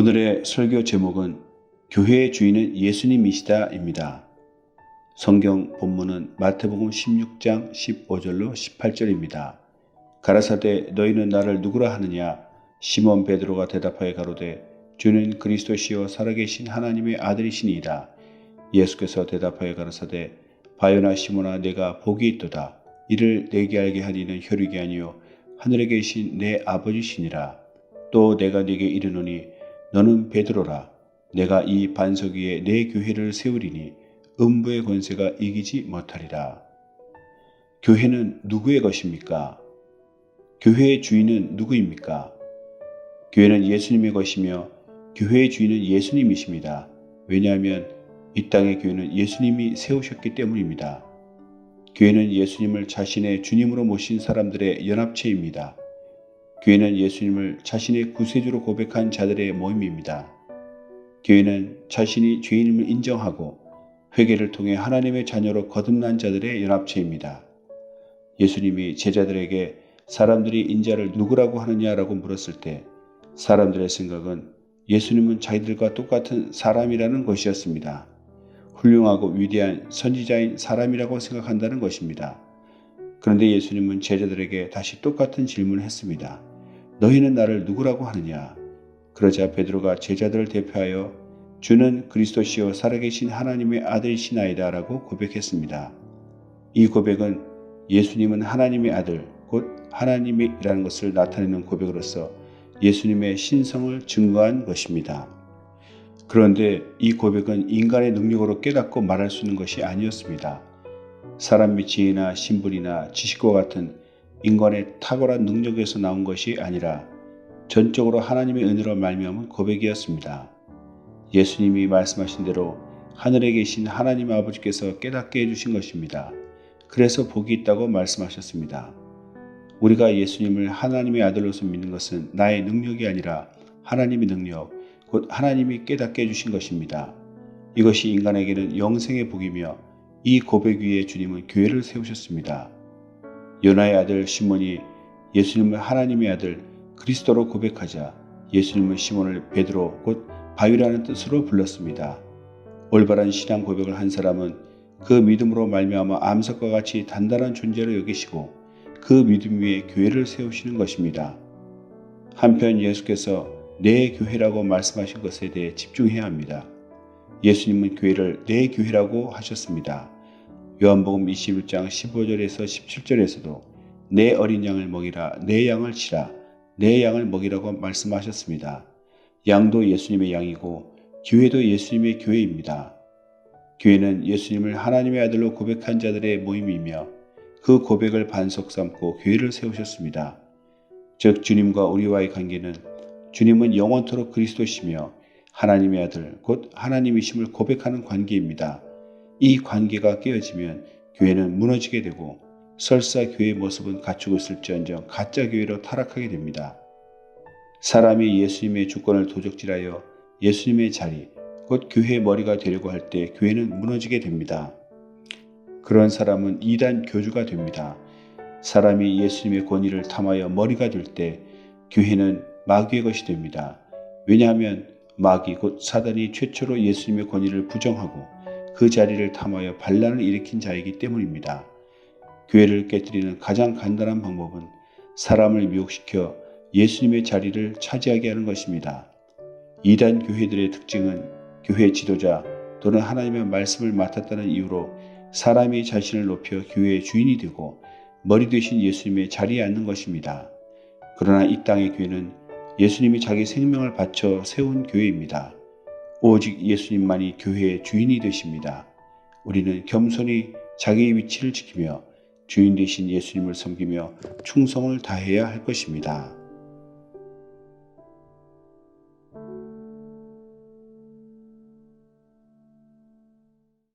오늘의 설교 제목은 교회의 주인은 예수님이시다입니다. 성경 본문은 마태복음 16장 15절로 18절입니다. 가라사대 너희는 나를 누구라 하느냐? 시몬 베드로가 대답하여 가로되 주는 그리스도시요 살아계신 하나님의 아들이시니이다. 예수께서 대답하여 가라사대 바요나 시몬아 내가 복이 있도다. 이를 내게 알게 하니는 혈육이 아니요 하늘에 계신 내 아버지시니라. 또 내가 네게 이르노니 너는 베드로라. 내가 이 반석 위에 내 교회를 세우리니 음부의 권세가 이기지 못하리라. 교회는 누구의 것입니까? 교회의 주인은 누구입니까? 교회는 예수님의 것이며 교회의 주인은 예수님이십니다. 왜냐하면 이 땅의 교회는 예수님이 세우셨기 때문입니다. 교회는 예수님을 자신의 주님으로 모신 사람들의 연합체입니다. 교회는 예수님을 자신의 구세주로 고백한 자들의 모임입니다. 교회는 자신이 죄인임을 인정하고 회개를 통해 하나님의 자녀로 거듭난 자들의 연합체입니다. 예수님이 제자들에게 사람들이 인자를 누구라고 하느냐라고 물었을 때 사람들의 생각은 예수님은 자기들과 똑같은 사람이라는 것이었습니다. 훌륭하고 위대한 선지자인 사람이라고 생각한다는 것입니다. 그런데 예수님은 제자들에게 다시 똑같은 질문을 했습니다. 너희는 나를 누구라고 하느냐? 그러자 베드로가 제자들을 대표하여 주는 그리스도시요 살아계신 하나님의 아들이시나이다 라고 고백했습니다. 이 고백은 예수님은 하나님의 아들, 곧 하나님이라는 것을 나타내는 고백으로서 예수님의 신성을 증거한 것입니다. 그런데 이 고백은 인간의 능력으로 깨닫고 말할 수 있는 것이 아니었습니다. 사람의 지혜나 신분이나 지식과 같은 인간의 탁월한 능력에서 나온 것이 아니라 전적으로 하나님의 은혜로 말미암은 고백이었습니다. 예수님이 말씀하신 대로 하늘에 계신 하나님 아버지께서 깨닫게 해주신 것입니다. 그래서 복이 있다고 말씀하셨습니다. 우리가 예수님을 하나님의 아들로서 믿는 것은 나의 능력이 아니라 하나님의 능력, 곧 하나님이 깨닫게 해주신 것입니다. 이것이 인간에게는 영생의 복이며 이 고백 위에 주님은 교회를 세우셨습니다. 요나의 아들 시몬이 예수님을 하나님의 아들 그리스도로 고백하자 예수님은 시몬을 베드로 곧 바위라는 뜻으로 불렀습니다. 올바른 신앙 고백을 한 사람은 그 믿음으로 말미암아 암석과 같이 단단한 존재로 여기시고 그 믿음 위에 교회를 세우시는 것입니다. 한편 예수께서 내 교회라고 말씀하신 것에 대해 집중해야 합니다. 예수님은 교회를 내 교회라고 하셨습니다. 요한복음 21장 15절에서 17절에서도 내 어린 양을 먹이라, 내 양을 치라, 내 양을 먹이라고 말씀하셨습니다. 양도 예수님의 양이고 교회도 예수님의 교회입니다. 교회는 예수님을 하나님의 아들로 고백한 자들의 모임이며 그 고백을 반석 삼고 교회를 세우셨습니다. 즉 주님과 우리와의 관계는 주님은 영원토록 그리스도시며 하나님의 아들 곧 하나님이심을 고백하는 관계입니다. 이 관계가 깨어지면 교회는 무너지게 되고 설사 교회의 모습은 갖추고 있을지언정 가짜 교회로 타락하게 됩니다. 사람이 예수님의 주권을 도적질하여 예수님의 자리, 곧 교회의 머리가 되려고 할 때 교회는 무너지게 됩니다. 그런 사람은 이단 교주가 됩니다. 사람이 예수님의 권위를 탐하여 머리가 될 때 교회는 마귀의 것이 됩니다. 왜냐하면 마귀 곧 사단이 최초로 예수님의 권위를 부정하고 그 자리를 탐하여 반란을 일으킨 자이기 때문입니다. 교회를 깨뜨리는 가장 간단한 방법은 사람을 미혹시켜 예수님의 자리를 차지하게 하는 것입니다. 이단 교회들의 특징은 교회 지도자 또는 하나님의 말씀을 맡았다는 이유로 사람이 자신을 높여 교회의 주인이 되고 머리 되신 예수님의 자리에 앉는 것입니다. 그러나 이 땅의 교회는 예수님이 자기 생명을 바쳐 세운 교회입니다. 오직 예수님만이 교회의 주인이 되십니다. 우리는 겸손히 자기의 위치를 지키며 주인 되신 예수님을 섬기며 충성을 다해야 할 것입니다.